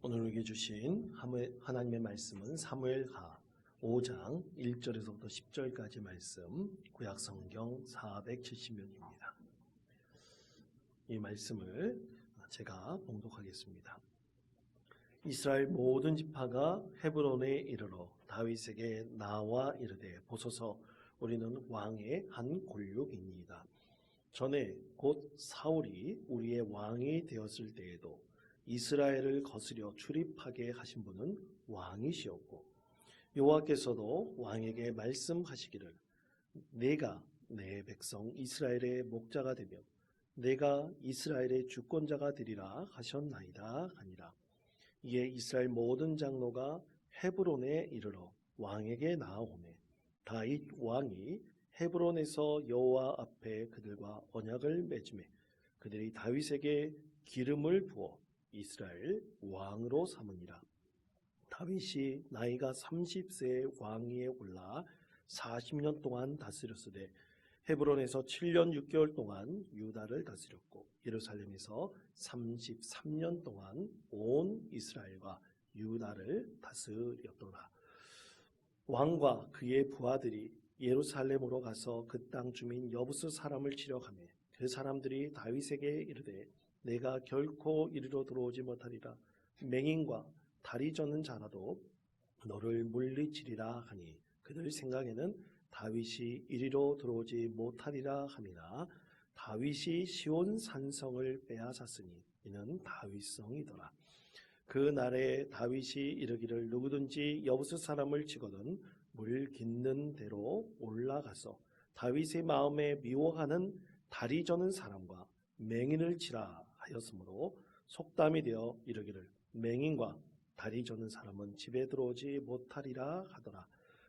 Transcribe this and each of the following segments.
오늘 우리에게 주신 하나님의 말씀은 사무엘하 5장 1절에서부터 10절까지 말씀, 구약 성경 470면입니다. 이 말씀을 제가 봉독하겠습니다. 이스라엘 모든 지파가 헤브론에 이르러 다윗에게 나와 이르되, 보소서 우리는 왕의 한 골육이니이다. 전에 곧 사울이 우리의 왕이 되었을 때에도 이스라엘을 거스려 출입하게 하신 분은 왕이시었고, 여호와께서도 왕에게 말씀하시기를 내가 내 백성 이스라엘의 목자가 되며 내가 이스라엘의 주권자가 되리라 하셨나이다 하니라. 이에 이스라엘 모든 장로가 헤브론에 이르러 왕에게 나아오매 다윗 왕이 헤브론에서 여호와 앞에 그들과 언약을 맺으매 그들이 다윗에게 기름을 부어 이스라엘 왕으로 삼으니라. 다윗이 나이가 30세의 왕위에 올라 40년 동안 다스렸으되 헤브론에서 7년 6개월 동안 유다를 다스렸고 예루살렘에서 33년 동안 온 이스라엘과 유다를 다스렸더라. 왕과 그의 부하들이 예루살렘으로 가서 그 땅 주민 여부스 사람을 치려 가매 그 사람들이 다윗에게 이르되 내가 결코 이리로 들어오지 못하리라. 맹인과 다리 저는 자라도 너를 물리치리라 하니 그들 생각에는 다윗이 이리로 들어오지 못하리라 함이나 다윗이 시온 산성을 빼앗았으니 이는 다윗성이더라. 그 날에 다윗이 이르기를 누구든지 여부스 사람을 치거든 물 깃는 대로 올라가서 다윗의 마음에 미워하는 다리 저는 사람과 맹인을 치라 하였으므로 속담이 되어 이르기를 맹인과 다리 저는 사람은 집에 들어오지 못하리라 하더라.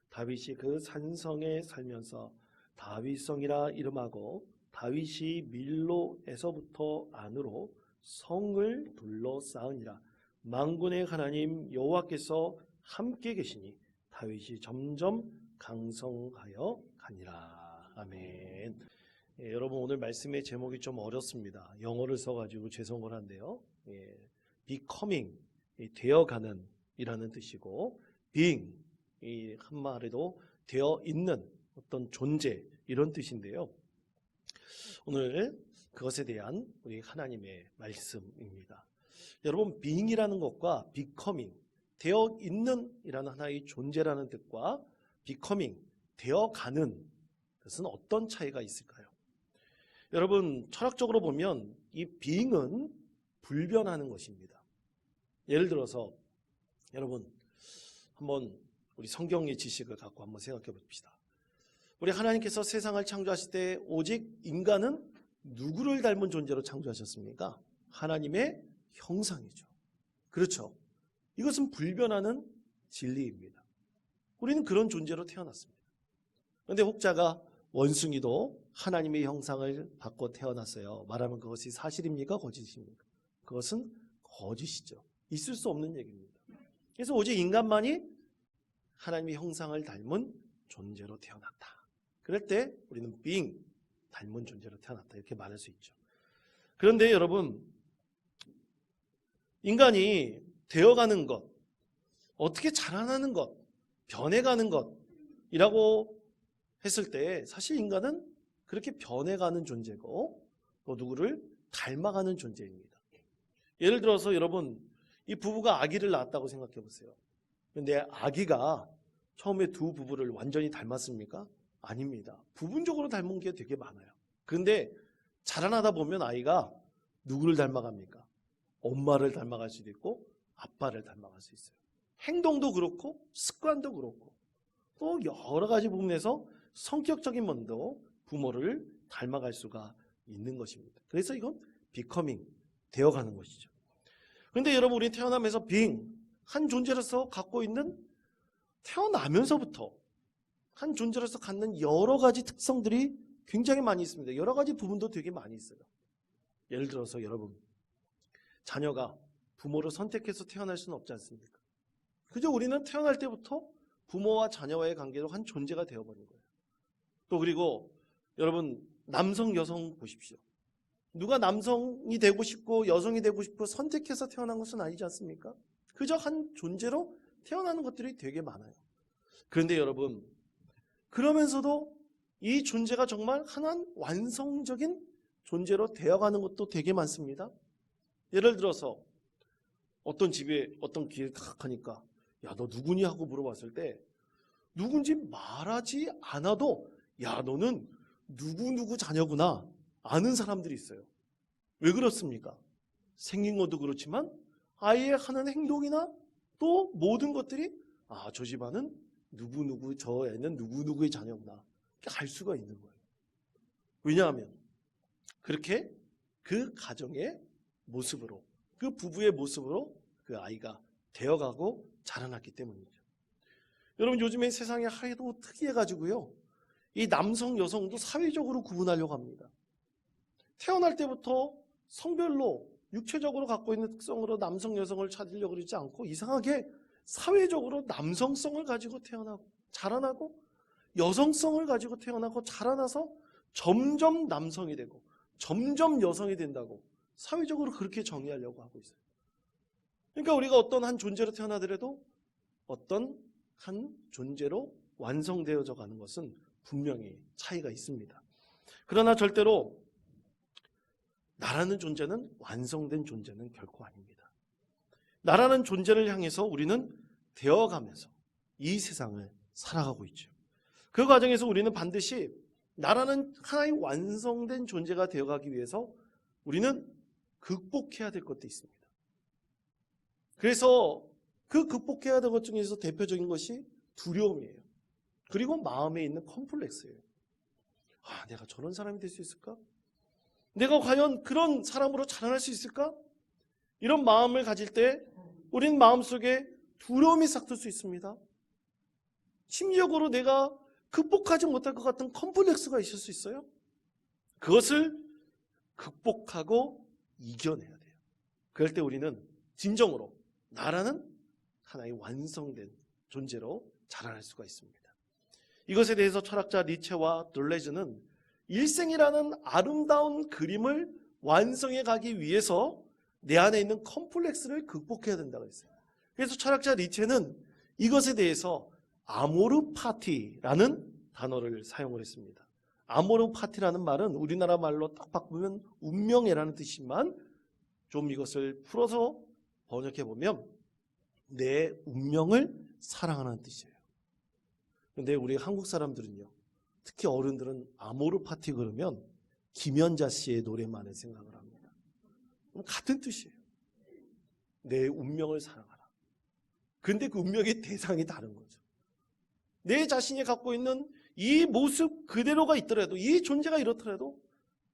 다윗이 그 산성에 살면서 다윗성이라 이름하고 다윗이 밀로에서부터 안으로 성을 둘러싸으니라. 만군의 하나님 여호와께서 함께 계시니 다윗이 점점 강성하여 가니라. 아멘. 여러분, 오늘 말씀의 제목이 좀 어렵습니다. 영어를 써가지고 죄송을 한데요. becoming, 되어가는 이라는 뜻이고, being, 이 한말에도 되어 있는 어떤 존재 이런 뜻인데요. 오늘 그것에 대한 우리 하나님의 말씀입니다. 여러분, being이라는 것과 becoming, 되어 있는 이라는 하나의 존재라는 뜻과 becoming, 되어가는 것은 어떤 차이가 있을까요? 여러분, 철학적으로 보면 이 being은 불변하는 것입니다. 예를 들어서 여러분 한번 우리 성경의 지식을 갖고 한번 생각해 봅시다. 우리 하나님께서 세상을 창조하실 때 오직 인간은 누구를 닮은 존재로 창조하셨습니까? 하나님의 형상이죠. 그렇죠. 이것은 불변하는 진리입니다. 우리는 그런 존재로 태어났습니다. 그런데 혹자가 원숭이도 하나님의 형상을 받고 태어났어요. 말하면 그것이 사실입니까? 거짓입니까? 그것은 거짓이죠. 있을 수 없는 얘기입니다. 그래서 오직 인간만이 하나님의 형상을 닮은 존재로 태어났다. 그럴 때 우리는 being, 닮은 존재로 태어났다 이렇게 말할 수 있죠. 그런데 여러분, 인간이 되어가는 것, 어떻게 자라나는 것, 변해가는 것이라고 했을 때 사실 인간은 그렇게 변해가는 존재고 또 누구를 닮아가는 존재입니다. 예를 들어서 여러분, 이 부부가 아기를 낳았다고 생각해 보세요. 근데 아기가 처음에 두 부부를 완전히 닮았습니까? 아닙니다. 부분적으로 닮은 게 되게 많아요. 그런데 자라나다 보면 아이가 누구를 닮아갑니까? 엄마를 닮아갈 수도 있고 아빠를 닮아갈 수 있어요. 행동도 그렇고 습관도 그렇고 또 여러 가지 부분에서 성격적인 면도 부모를 닮아갈 수가 있는 것입니다. 그래서 이건 becoming, 되어가는 것이죠. 그런데 여러분, 우리 태어나면서 being, 한 존재로서 갖고 있는, 태어나면서부터 한 존재로서 갖는 여러 가지 특성들이 굉장히 많이 있습니다. 여러 가지 부분도 되게 많이 있어요. 예를 들어서 여러분, 자녀가 부모를 선택해서 태어날 수는 없지 않습니까? 그저 우리는 태어날 때부터 부모와 자녀와의 관계로 한 존재가 되어버린 거예요. 또 그리고 여러분, 남성, 여성 보십시오. 누가 남성이 되고 싶고 여성이 되고 싶고 선택해서 태어난 것은 아니지 않습니까? 그저 한 존재로 태어나는 것들이 되게 많아요. 그런데 여러분, 그러면서도 이 존재가 정말 하나는 완성적인 존재로 되어가는 것도 되게 많습니다. 예를 들어서 어떤 집에 어떤 길을 탁 가니까 야, 너 누구니? 하고 물어봤을 때 누군지 말하지 않아도 야, 너는 누구누구 자녀구나 아는 사람들이 있어요. 왜 그렇습니까? 생긴 것도 그렇지만 아이의 하는 행동이나 또 모든 것들이 아, 저 집안은 누구누구, 저 애는 누구누구의 자녀구나 알 수가 있는 거예요. 왜냐하면 그렇게 그 가정의 모습으로, 그 부부의 모습으로 그 아이가 되어가고 자라났기 때문이죠. 여러분, 요즘에 세상이 하도 특이해가지고요, 이 남성, 여성도 사회적으로 구분하려고 합니다. 태어날 때부터 성별로 육체적으로 갖고 있는 특성으로 남성, 여성을 찾으려고 그러지 않고 이상하게 사회적으로 남성성을 가지고 태어나고 자라나고 여성성을 가지고 태어나고 자라나서 점점 남성이 되고 점점 여성이 된다고 사회적으로 그렇게 정의하려고 하고 있어요. 그러니까 우리가 어떤 한 존재로 태어나더라도 어떤 한 존재로 완성되어져 가는 것은 분명히 차이가 있습니다. 그러나 절대로 나라는 존재는 완성된 존재는 결코 아닙니다. 나라는 존재를 향해서 우리는 되어가면서 이 세상을 살아가고 있죠. 그 과정에서 우리는 반드시 나라는 하나의 완성된 존재가 되어가기 위해서 우리는 극복해야 될 것도 있습니다. 그래서 그 극복해야 될 것 중에서 대표적인 것이 두려움이에요. 그리고 마음에 있는 컴플렉스예요. 아, 내가 저런 사람이 될 수 있을까? 내가 과연 그런 사람으로 자라날 수 있을까? 이런 마음을 가질 때 우리는 마음속에 두려움이 싹들 수 있습니다. 심리적으로 내가 극복하지 못할 것 같은 컴플렉스가 있을 수 있어요. 그것을 극복하고 이겨내야 돼요. 그럴 때 우리는 진정으로 나라는 하나의 완성된 존재로 자라날 수가 있습니다. 이것에 대해서 철학자 니체와 돌레즈는 일생이라는 아름다운 그림을 완성해 가기 위해서 내 안에 있는 컴플렉스를 극복해야 된다고 했어요. 그래서 철학자 니체는 이것에 대해서 아모르 파티라는 단어를 사용을 했습니다. 아모르 파티라는 말은 우리나라 말로 딱 바꾸면 운명이라는 뜻이지만 좀 이것을 풀어서 번역해 보면 내 운명을 사랑하는 뜻이에요. 근데 우리 한국 사람들은요, 특히 어른들은 아모르 파티 그러면 김연자 씨의 노래만을 생각을 합니다. 같은 뜻이에요. 내 운명을 사랑하라. 근데 그 운명의 대상이 다른 거죠. 내 자신이 갖고 있는 이 모습 그대로가 있더라도, 이 존재가 이렇더라도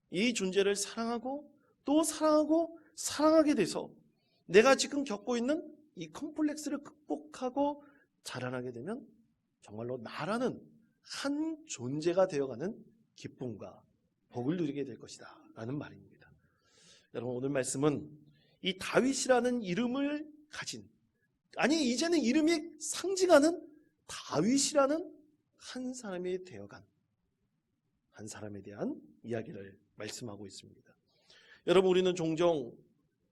이 존재를 사랑하고 또 사랑하고 사랑하게 돼서 내가 지금 겪고 있는 이 컴플렉스를 극복하고 자라나게 되면 정말로 나라는 한 존재가 되어가는 기쁨과 복을 누리게 될 것이다 라는 말입니다. 여러분, 오늘 말씀은 이 다윗이라는 이름을 가진, 아니 이제는 이름이 상징하는 다윗이라는 한 사람이 되어간 한 사람에 대한 이야기를 말씀하고 있습니다. 여러분, 우리는 종종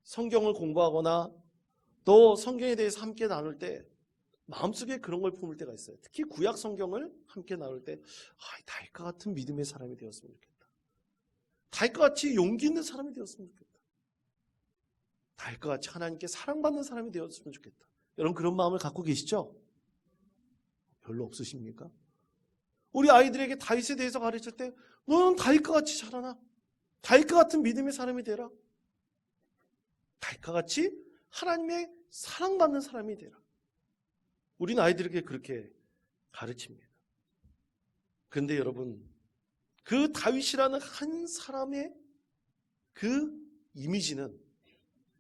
성경을 공부하거나 또 성경에 대해서 함께 나눌 때 마음속에 그런 걸 품을 때가 있어요. 특히 구약 성경을 함께 나눌 때 다윗과 같은 믿음의 사람이 되었으면 좋겠다. 다윗과 같이 용기 있는 사람이 되었으면 좋겠다. 다윗과 같이 하나님께 사랑받는 사람이 되었으면 좋겠다. 여러분, 그런 마음을 갖고 계시죠? 별로 없으십니까? 우리 아이들에게 다윗에 대해서 가르칠 때 너는 다윗과 같이 자라나. 다윗과 같은 믿음의 사람이 되라. 다윗과 같이 하나님의 사랑받는 사람이 되라. 우리는 아이들에게 그렇게 가르칩니다. 그런데 여러분, 그 다윗이라는 한 사람의 그 이미지는,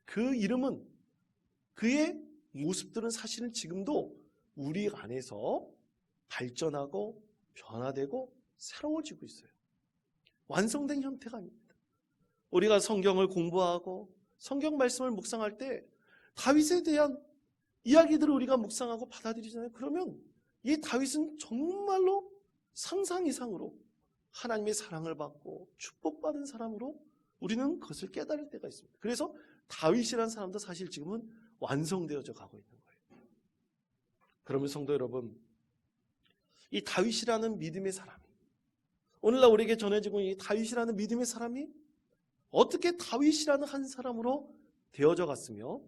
그 이름은, 그의 모습들은 사실은 지금도 우리 안에서 발전하고 변화되고 새로워지고 있어요. 완성된 형태가 아닙니다. 우리가 성경을 공부하고 성경 말씀을 묵상할 때 다윗에 대한 이야기들을 우리가 묵상하고 받아들이잖아요. 그러면 이 다윗은 정말로 상상 이상으로 하나님의 사랑을 받고 축복받은 사람으로 우리는 그것을 깨달을 때가 있습니다. 그래서 다윗이라는 사람도 사실 지금은 완성되어져 가고 있는 거예요. 그러면 성도 여러분, 이 다윗이라는 믿음의 사람이, 오늘날 우리에게 전해지고 있는 이 다윗이라는 믿음의 사람이 어떻게 다윗이라는 한 사람으로 되어져 갔으며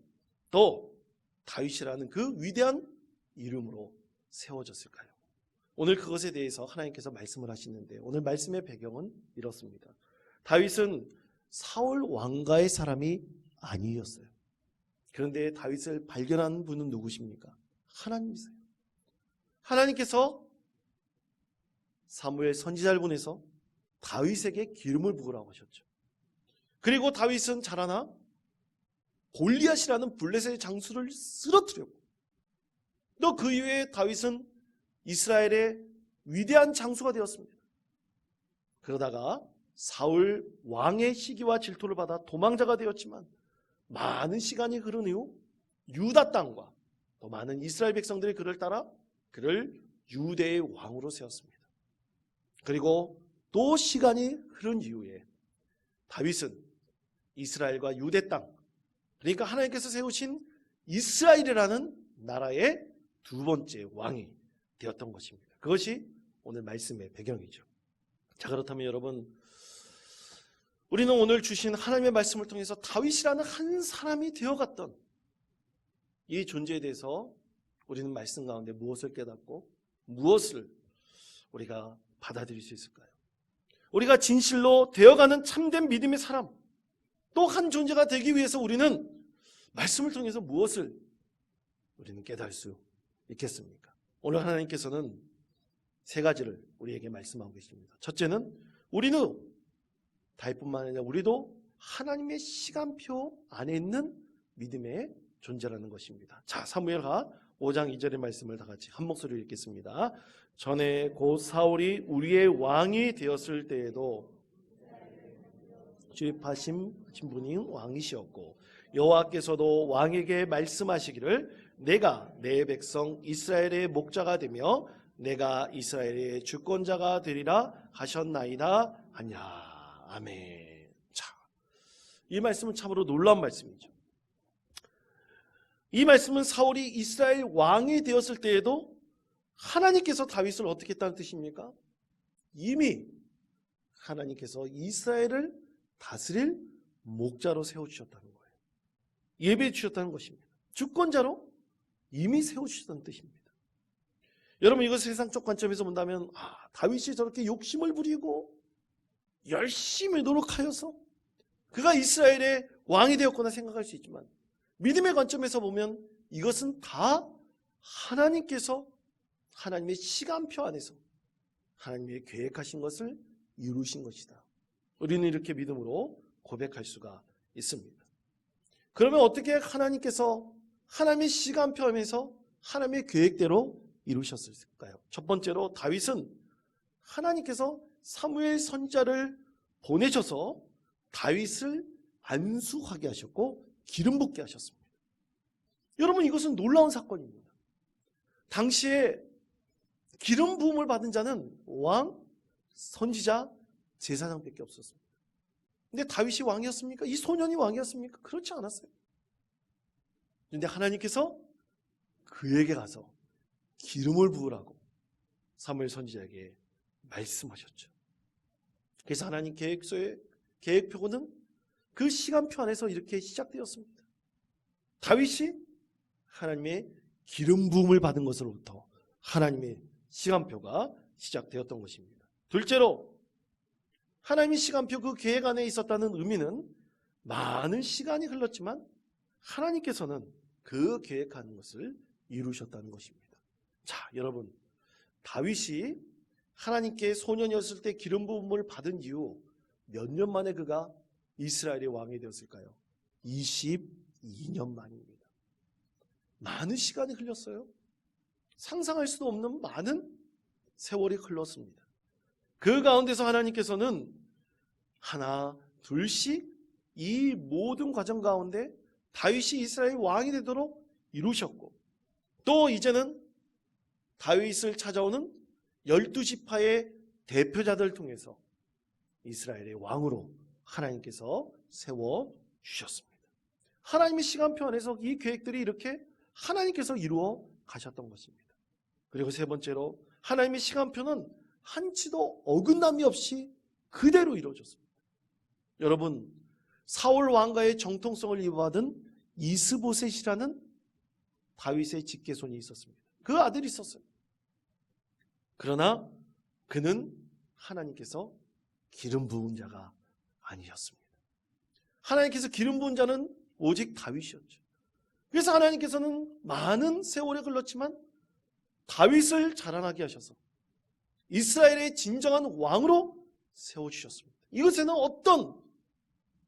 또 다윗이라는 그 위대한 이름으로 세워졌을까요? 오늘 그것에 대해서 하나님께서 말씀을 하시는데, 오늘 말씀의 배경은 이렇습니다. 다윗은 사울 왕가의 사람이 아니었어요. 그런데 다윗을 발견한 분은 누구십니까? 하나님이세요. 하나님께서 사무엘 선지자를 보내서 다윗에게 기름을 부으라고 하셨죠. 그리고 다윗은 자라나 골리앗이라는 블레셋의 장수를 쓰러뜨렸고, 또 그 이후에 다윗은 이스라엘의 위대한 장수가 되었습니다. 그러다가 사울 왕의 시기와 질투를 받아 도망자가 되었지만, 많은 시간이 흐른 이후 유다 땅과 또 많은 이스라엘 백성들이 그를 따라 그를 유대의 왕으로 세웠습니다. 그리고 또 시간이 흐른 이후에 다윗은 이스라엘과 유대 땅, 그러니까 하나님께서 세우신 이스라엘이라는 나라의 두 번째 왕이 되었던 것입니다. 그것이 오늘 말씀의 배경이죠. 자, 그렇다면 여러분, 우리는 오늘 주신 하나님의 말씀을 통해서 다윗이라는 한 사람이 되어갔던 이 존재에 대해서 우리는 말씀 가운데 무엇을 깨닫고 무엇을 우리가 받아들일 수 있을까요? 우리가 진실로 되어가는 참된 믿음의 사람, 또 한 존재가 되기 위해서 우리는 말씀을 통해서 무엇을 우리는 깨달을 수 있겠습니까? 오늘 하나님께서는 세 가지를 우리에게 말씀하고 계십니다. 첫째는 우리는 다윗뿐만 아니라 우리도 하나님의 시간표 안에 있는 믿음의 존재라는 것입니다. 자, 사무엘하 5장 2절의 말씀을 다 같이 한 목소리로 읽겠습니다. 전에 곧 사울이 우리의 왕이 되었을 때에도 주입하신 분이 왕이시었고, 여호와께서도 왕에게 말씀하시기를 내가 내 백성 이스라엘의 목자가 되며 내가 이스라엘의 주권자가 되리라 하셨나이다 하냐. 아멘. 자, 이 말씀은 참으로 놀라운 말씀이죠. 이 말씀은 사울이 이스라엘 왕이 되었을 때에도 하나님께서 다윗을 어떻게 했다는 뜻입니까? 이미 하나님께서 이스라엘을 다스릴 목자로 세워주셨다는 거예요. 예배해 주셨다는 것입니다. 주권자로 이미 세워주셨다는 뜻입니다. 여러분, 이것 세상적 관점에서 본다면 다윗이 저렇게 욕심을 부리고 열심히 노력하여서 그가 이스라엘의 왕이 되었구나 생각할 수 있지만, 믿음의 관점에서 보면 이것은 다 하나님께서 하나님의 시간표 안에서 하나님의 계획하신 것을 이루신 것이다. 우리는 이렇게 믿음으로 고백할 수가 있습니다. 그러면 어떻게 하나님께서 하나님의 시간표 안에서 하나님의 계획대로 이루셨을까요? 첫 번째로 다윗은 하나님께서 사무엘 선지자를 보내셔서 다윗을 안수하게 하셨고 기름 붓게 하셨습니다. 여러분, 이것은 놀라운 사건입니다. 당시에 기름 부음을 받은 자는 왕, 선지자, 제사장밖에 없었습니다. 근데 다윗이 왕이었습니까? 이 소년이 왕이었습니까? 그렇지 않았어요. 그런데 하나님께서 그에게 가서 기름을 부으라고 사무엘 선지자에게 말씀하셨죠. 그래서 하나님 계획표는 그 시간표 안에서 이렇게 시작되었습니다. 다윗이 하나님의 기름 부음을 받은 것으로부터 하나님의 시간표가 시작되었던 것입니다. 둘째로, 하나님의 시간표 그 계획 안에 있었다는 의미는 많은 시간이 흘렀지만 하나님께서는 그 계획하는 것을 이루셨다는 것입니다. 자, 여러분, 다윗이 하나님께 소년이었을 때 기름 부음을 받은 이후 몇 년 만에 그가 이스라엘의 왕이 되었을까요? 22년 만입니다. 많은 시간이 흘렀어요. 상상할 수도 없는 많은 세월이 흘렀습니다. 그 가운데서 하나님께서는 하나, 둘씩 이 모든 과정 가운데 다윗이 이스라엘 왕이 되도록 이루셨고, 또 이제는 다윗을 찾아오는 12지파의 대표자들을 통해서 이스라엘의 왕으로 하나님께서 세워주셨습니다. 하나님의 시간표 안에서 이 계획들이 이렇게 하나님께서 이루어 가셨던 것입니다. 그리고 세 번째로 하나님의 시간표는 한치도 어긋남이 없이 그대로 이루어졌습니다. 여러분, 사울 왕가의 정통성을 이어받은 이스보셋이라는 다윗의 직계손이 있었습니다. 그 아들이 있었어요. 그러나 그는 하나님께서 기름 부은 자가 아니었습니다. 하나님께서 기름 부은 자는 오직 다윗이었죠. 그래서 하나님께서는 많은 세월이 흘렀지만 다윗을 자라나게 하셔서 이스라엘의 진정한 왕으로 세워주셨습니다. 이것에는 어떤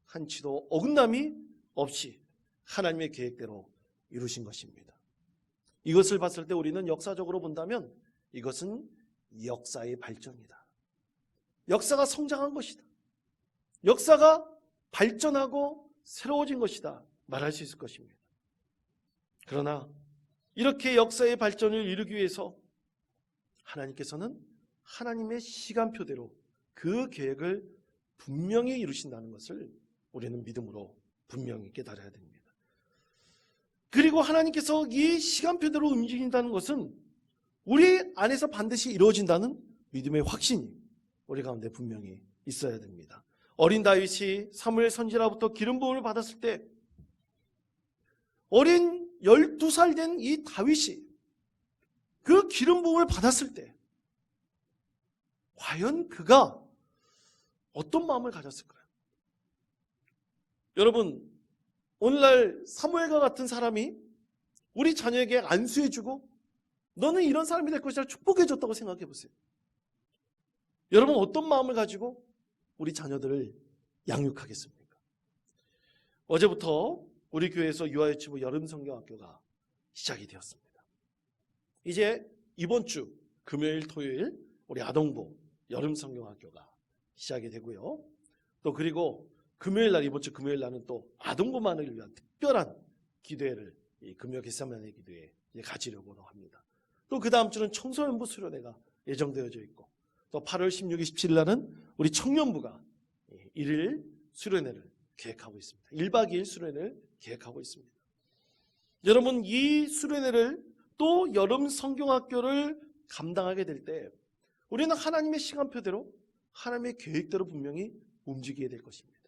한치도 어긋남이 없이 하나님의 계획대로 이루신 것입니다. 이것을 봤을 때 우리는 역사적으로 본다면 이것은 역사의 발전이다. 역사가 성장한 것이다. 역사가 발전하고 새로워진 것이다. 말할 수 있을 것입니다. 그러나 이렇게 역사의 발전을 이루기 위해서 하나님께서는 하나님의 시간표대로 그 계획을 분명히 이루신다는 것을 우리는 믿음으로 분명히 깨달아야 됩니다. 그리고 하나님께서 이 시간표대로 움직인다는 것은 우리 안에서 반드시 이루어진다는 믿음의 확신이 우리 가운데 분명히 있어야 됩니다. 어린 다윗이 사무엘 선지자로부터 기름 부음을 받았을 때 어린 12살 된 이 다윗이 그 기름 부음을 받았을 때 과연 그가 어떤 마음을 가졌을까요? 여러분, 오늘날 사무엘과 같은 사람이 우리 자녀에게 안수해주고 너는 이런 사람이 될 것이라 축복해줬다고 생각해 보세요. 여러분, 어떤 마음을 가지고 우리 자녀들을 양육하겠습니까? 어제부터 우리 교회에서 유아유치부 여름성경학교가 시작이 되었습니다. 이제 이번 주 금요일, 토요일 우리 아동부 여름성경학교가 시작이 되고요. 또 그리고 금요일 날, 이번 주 금요일 날은 또 아동부만을 위한 특별한 기도회를 이 금요 겟세마네 기도회에 가지려고 합니다. 또 그 다음 주는 청소년부 수련회가 예정되어져 있고 또 8월 16, 27일 날은 우리 청년부가 1일 수련회를 계획하고 있습니다. 1박 2일 수련회를 계획하고 있습니다. 여러분, 이 수련회를 또 여름 성경학교를 감당하게 될 때 우리는 하나님의 시간표대로 하나님의 계획대로 분명히 움직이게 될 것입니다.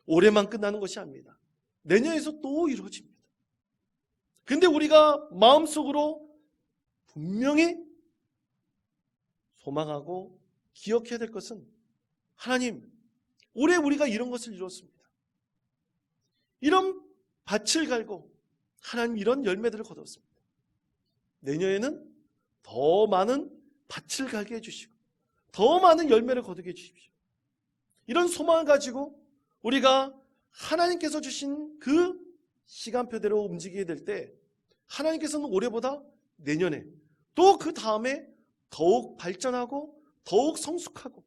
올해만 끝나는 것이 아닙니다. 내년에서 또 이루어집니다. 근데 우리가 마음속으로 분명히 소망하고 기억해야 될 것은 하나님, 올해 우리가 이런 것을 이뤘습니다. 이런 밭을 갈고 하나님 이런 열매들을 거뒀습니다. 내년에는 더 많은 밭을 갈게 해주시고 더 많은 열매를 거두게 해주십시오. 이런 소망을 가지고 우리가 하나님께서 주신 그 시간표대로 움직이게 될 때 하나님께서는 올해보다 내년에 또 그 다음에 더욱 발전하고 더욱 성숙하고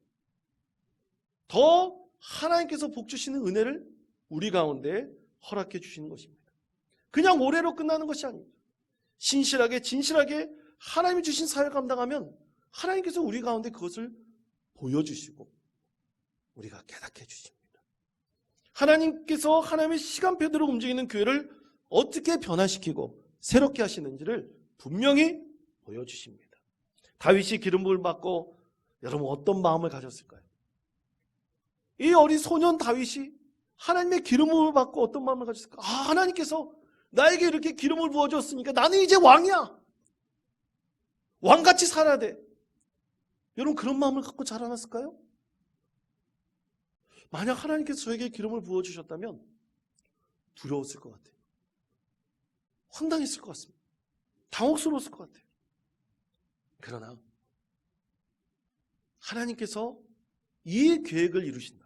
더 하나님께서 복 주시는 은혜를 우리 가운데 허락해 주시는 것입니다. 그냥 올해로 끝나는 것이 아닙니다. 신실하게 진실하게 하나님이 주신 사역을 감당하면 하나님께서 우리 가운데 그것을 보여주시고 우리가 깨닫게 해주십니다. 하나님께서 하나님의 시간표대로 움직이는 교회를 어떻게 변화시키고 새롭게 하시는지를 분명히 보여주십니다. 다윗이 기름 부음을 받고 여러분 어떤 마음을 가졌을까요? 이 어린 소년 다윗이 하나님의 기름 부음을 받고 어떤 마음을 가졌을까? 하나님께서 나에게 이렇게 기름을 부어줬으니까 나는 이제 왕이야. 왕같이 살아야 돼. 여러분 그런 마음을 갖고 자라났을까요? 만약 하나님께서 저에게 기름을 부어주셨다면 두려웠을 것 같아요. 황당했을 것 같습니다. 당혹스러웠을 것 같아요. 그러나 하나님께서 이 계획을 이루신다.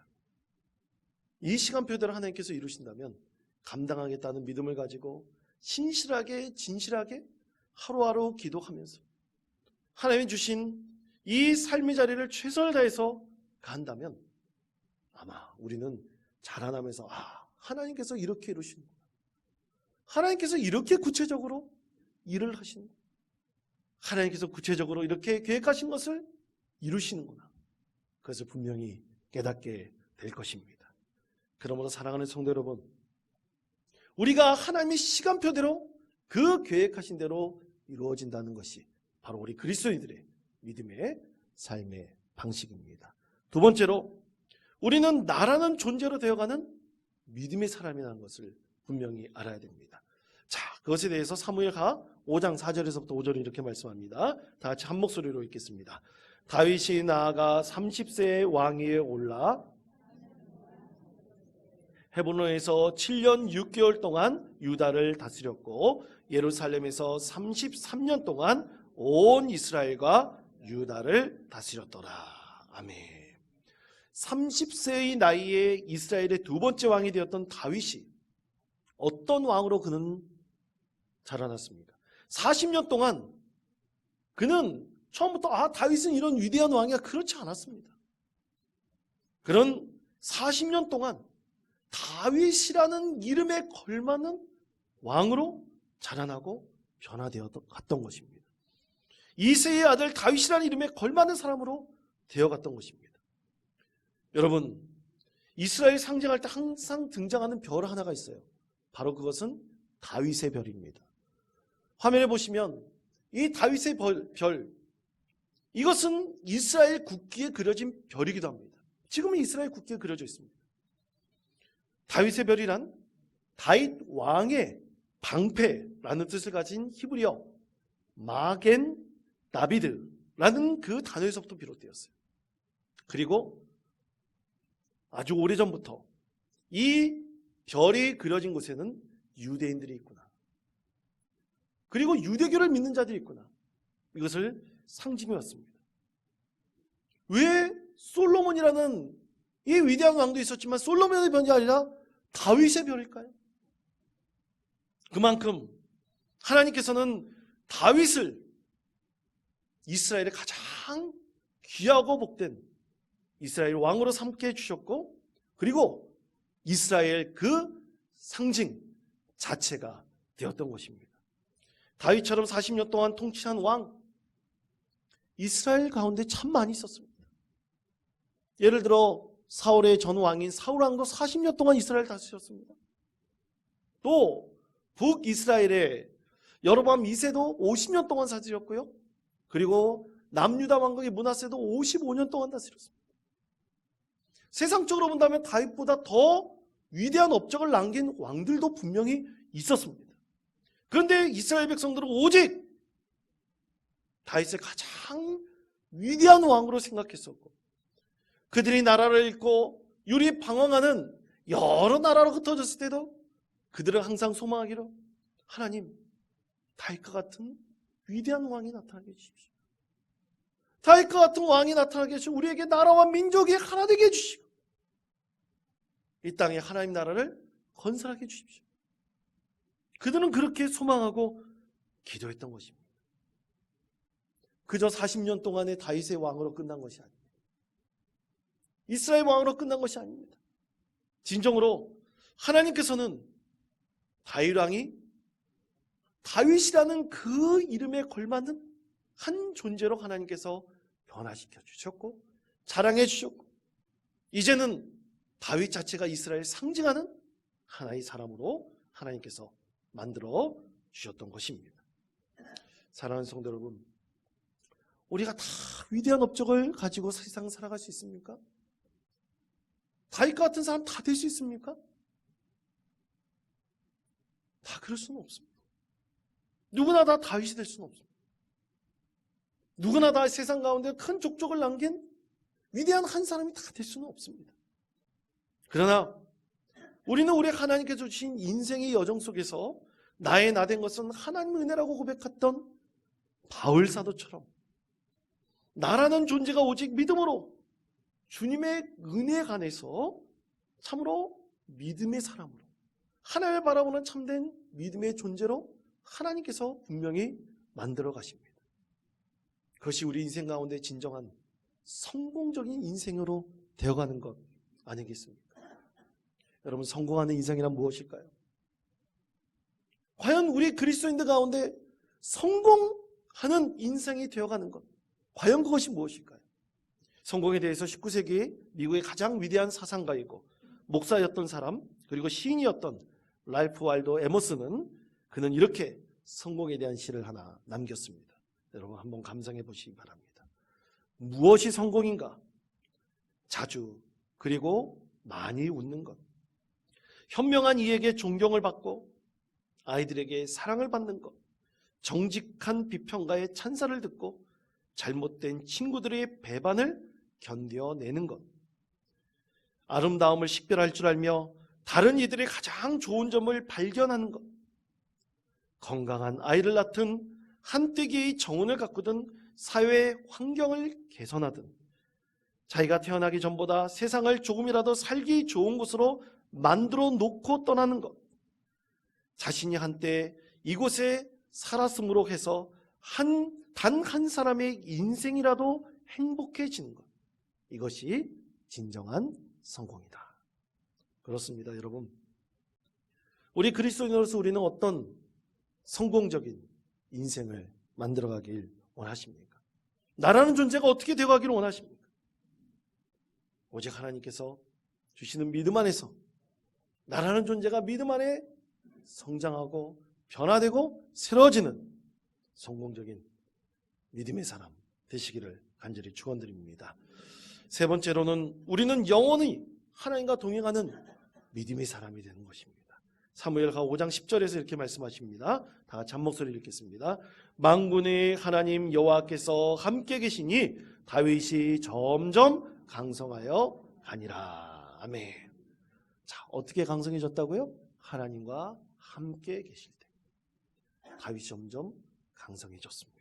이 시간표대로 하나님께서 이루신다면 감당하겠다는 믿음을 가지고 신실하게 진실하게 하루하루 기도하면서 하나님이 주신 이 삶의 자리를 최선을 다해서 간다면 아마 우리는 자라나면서 하나님께서 이렇게 이루시는구나. 하나님께서 이렇게 구체적으로 일을 하시는구나. 하나님께서 구체적으로 이렇게 계획하신 것을 이루시는구나. 그것을 분명히 깨닫게 될 것입니다. 그러므로 사랑하는 성도 여러분, 우리가 하나님의 시간표대로 그 계획하신 대로 이루어진다는 것이 바로 우리 그리스도인들의 믿음의 삶의 방식입니다. 두 번째로 우리는 나라는 존재로 되어가는 믿음의 사람이라는 것을 분명히 알아야 됩니다. 자, 그것에 대해서 사무엘하 5장 4절에서부터 5절은 이렇게 말씀합니다. 다 같이 한 목소리로 읽겠습니다. 다윗이 나아가 30세의 왕위에 올라 헤브론에서 7년 6개월 동안 유다를 다스렸고 예루살렘에서 33년 동안 온 이스라엘과 유다를 다스렸더라. 아멘. 30세의 나이에 이스라엘의 두 번째 왕이 되었던 다윗이 어떤 왕으로 그는 자라났습니까? 40년 동안 그는 처음부터 다윗은 이런 위대한 왕이야, 그렇지 않았습니다. 그런 40년 동안 다윗이라는 이름에 걸맞는 왕으로 자라나고 변화되어 갔던 것입니다. 이새의 아들 다윗이라는 이름에 걸맞는 사람으로 되어갔던 것입니다. 여러분, 이스라엘 상징할 때 항상 등장하는 별 하나가 있어요. 바로 그것은 다윗의 별입니다. 화면에 보시면 이 다윗의 별, 이것은 이스라엘 국기에 그려진 별이기도 합니다. 지금은 이스라엘 국기에 그려져 있습니다. 다윗의 별이란 다윗 왕의 방패라는 뜻을 가진 히브리어 마겐 다비드라는 그 단어에서부터 비롯되었어요. 그리고 아주 오래전부터 이 별이 그려진 곳에는 유대인들이 있구나, 그리고 유대교를 믿는 자들이 있구나, 이것을 상징해 왔습니다. 왜 솔로몬이라는 이 위대한 왕도 있었지만 솔로몬의 별이 아니라 다윗의 별일까요? 그만큼 하나님께서는 다윗을 이스라엘의 가장 귀하고 복된 이스라엘 왕으로 삼게 해주셨고, 그리고 이스라엘 그 상징 자체가 되었던 것입니다. 다윗처럼 40년 동안 통치한 왕, 이스라엘 가운데 참 많이 있었습니다. 예를 들어 사울의 전 왕인 사울 왕도 40년 동안 이스라엘 다스렸습니다. 또 북이스라엘의 여로보암 2세도 50년 동안 다스렸고요. 그리고 남유다 왕국의 므낫세도 55년 동안 다스렸습니다. 세상적으로 본다면 다윗보다 더 위대한 업적을 남긴 왕들도 분명히 있었습니다. 그런데 이스라엘 백성들은 오직 다윗을 가장 위대한 왕으로 생각했었고, 그들이 나라를 잃고 유리 방황하는 여러 나라로 흩어졌을 때도 그들은 항상 소망하기로, 하나님, 다윗과 같은 위대한 왕이 나타나게 해주십시오. 다윗과 같은 왕이 나타나게 해주시고 우리에게 나라와 민족이 하나 되게 해주시고 이 땅에 하나님 나라를 건설하게 해주십시오. 그들은 그렇게 소망하고 기도했던 것입니다. 그저 40년 동안의 다윗의 왕으로 끝난 것이 아닙니다. 이스라엘 왕으로 끝난 것이 아닙니다. 진정으로 하나님께서는 다윗 왕이 다윗이라는 그 이름에 걸맞는 한 존재로 하나님께서 변화시켜 주셨고 자랑해 주셨고, 이제는 다윗 자체가 이스라엘 상징하는 하나의 사람으로 하나님께서 만들어 주셨던 것입니다. 사랑하는 성도 여러분, 우리가 다 위대한 업적을 가지고 세상 살아갈 수 있습니까? 다윗과 같은 사람 다 될 수 있습니까? 다 그럴 수는 없습니다. 누구나 다 다윗이 될 수는 없습니다. 누구나 다 세상 가운데 큰 족적을 남긴 위대한 한 사람이 다 될 수는 없습니다. 그러나 우리는 우리 하나님께서 주신 인생의 여정 속에서 나의 나 된 것은 하나님의 은혜라고 고백했던 바울 사도처럼 나라는 존재가 오직 믿음으로 주님의 은혜에 관해서 참으로 믿음의 사람으로 하나님을 바라보는 참된 믿음의 존재로 하나님께서 분명히 만들어 가십니다. 그것이 우리 인생 가운데 진정한 성공적인 인생으로 되어가는 것 아니겠습니까? 여러분, 성공하는 인생이란 무엇일까요? 과연 우리 그리스도인들 가운데 성공하는 인생이 되어가는 것, 과연 그것이 무엇일까요? 성공에 대해서 19세기 미국의 가장 위대한 사상가이고 목사였던 사람, 그리고 시인이었던 랄프 waldo 에머슨은 그는 이렇게 성공에 대한 시를 하나 남겼습니다. 여러분 한번 감상해 보시기 바랍니다. 무엇이 성공인가? 자주 그리고 많이 웃는 것. 현명한 이에게 존경을 받고 아이들에게 사랑을 받는 것. 정직한 비평가의 찬사를 듣고 잘못된 친구들의 배반을 견뎌내는 것. 아름다움을 식별할 줄 알며 다른 이들의 가장 좋은 점을 발견하는 것. 건강한 아이를 낳든 한때기의 정운을 가꾸든 사회 환경을 개선하든 자기가 태어나기 전보다 세상을 조금이라도 살기 좋은 곳으로 만들어 놓고 떠나는 것. 자신이 한때 이곳에 살았음으로 해서 단 한 사람의 인생이라도 행복해지는 것. 이것이 진정한 성공이다. 그렇습니다, 여러분. 우리 그리스도인으로서 우리는 어떤 성공적인 인생을 만들어가길 원하십니까? 나라는 존재가 어떻게 되어가기를 원하십니까? 오직 하나님께서 주시는 믿음 안에서 나라는 존재가 믿음 안에 성장하고 변화되고 새로워지는 성공적인 믿음의 사람 되시기를 간절히 축원드립니다. 세 번째로는 우리는 영원히 하나님과 동행하는 믿음의 사람이 되는 것입니다. 사무엘하 5장 10절에서 이렇게 말씀하십니다. 다 같이 한 목소리 읽겠습니다. 만군의 하나님 여호와께서 함께 계시니 다윗이 점점 강성하여 가니라. 아멘. 자, 어떻게 강성해졌다고요? 하나님과 함께 계실 때 다윗이 점점 강성해졌습니다.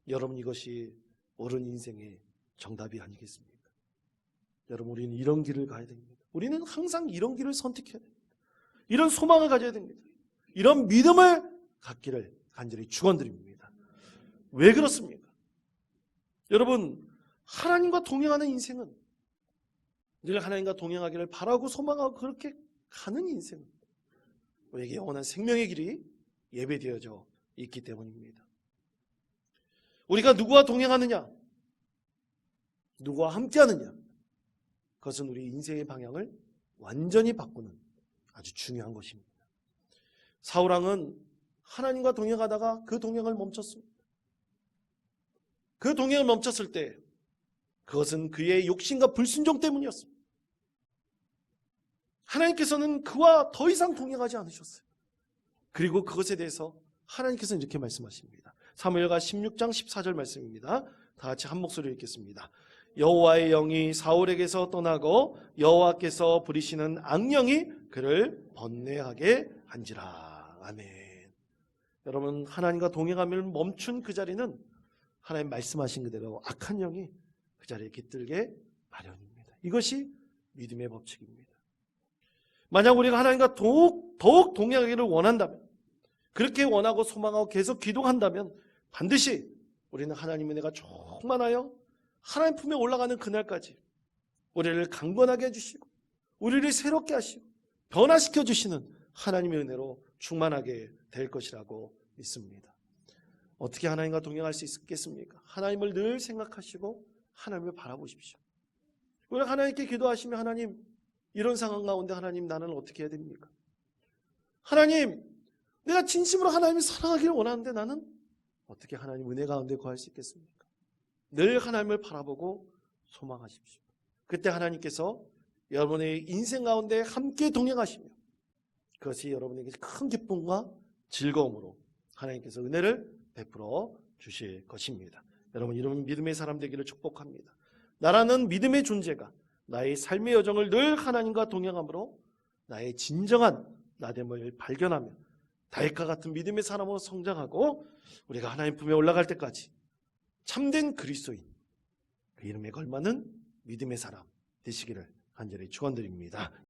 여러분, 이것이 옳은 인생의 정답이 아니겠습니까? 여러분, 우리는 이런 길을 가야 됩니다. 우리는 항상 이런 길을 선택해야 됩니다. 이런 소망을 가져야 됩니다. 이런 믿음을 갖기를 간절히 축원드립니다. 왜 그렇습니까? 여러분, 하나님과 동행하는 인생은 늘 하나님과 동행하기를 바라고 소망하고 그렇게 가는 인생은 우리에게 영원한 생명의 길이 예배되어져 있기 때문입니다. 우리가 누구와 동행하느냐, 누구와 함께하느냐, 그것은 우리 인생의 방향을 완전히 바꾸는 아주 중요한 것입니다. 사울왕은 하나님과 동행하다가 그 동행을 멈췄습니다. 그 동행을 멈췄을 때 그것은 그의 욕심과 불순종 때문이었습니다. 하나님께서는 그와 더 이상 동행하지 않으셨어요. 그리고 그것에 대해서 하나님께서는 이렇게 말씀하십니다. 사무엘하 16장 14절 말씀입니다. 다 같이 한 목소리 읽겠습니다. 여호와의 영이 사울에게서 떠나고 여호와께서 부리시는 악령이 그를 번뇌하게 한지라. 아멘. 여러분, 하나님과 동행함을 멈춘 그 자리는 하나님 말씀하신 그대로 악한 영이 그 자리에 깃들게 마련입니다. 이것이 믿음의 법칙입니다. 만약 우리가 하나님과 더욱 동행하기를 원한다면, 그렇게 원하고 소망하고 계속 기도한다면 반드시 우리는 하나님의 은혜가 충만하여 하나님 품에 올라가는 그날까지 우리를 강건하게 해주시고 우리를 새롭게 하시고 변화시켜 주시는 하나님의 은혜로 충만하게 될 것이라고 믿습니다. 어떻게 하나님과 동행할 수 있겠습니까? 하나님을 늘 생각하시고 하나님을 바라보십시오. 우리가 하나님께 기도하시면 하나님, 이런 상황 가운데 하나님, 나는 어떻게 해야 됩니까? 하나님, 내가 진심으로 하나님을 사랑하기를 원하는데 나는 어떻게 하나님 은혜 가운데 거할 수 있겠습니까? 늘 하나님을 바라보고 소망하십시오. 그때 하나님께서 여러분의 인생 가운데 함께 동행하시며 그것이 여러분에게 큰 기쁨과 즐거움으로 하나님께서 은혜를 베풀어 주실 것입니다. 여러분, 이런 믿음의 사람 되기를 축복합니다. 나라는 믿음의 존재가 나의 삶의 여정을 늘 하나님과 동행함으로 나의 진정한 나됨을 발견하며 다윗과 같은 믿음의 사람으로 성장하고 우리가 하나님 품에 올라갈 때까지 참된 그리스도인, 그 이름에 걸맞는 믿음의 사람 되시기를 간절히 축원드립니다.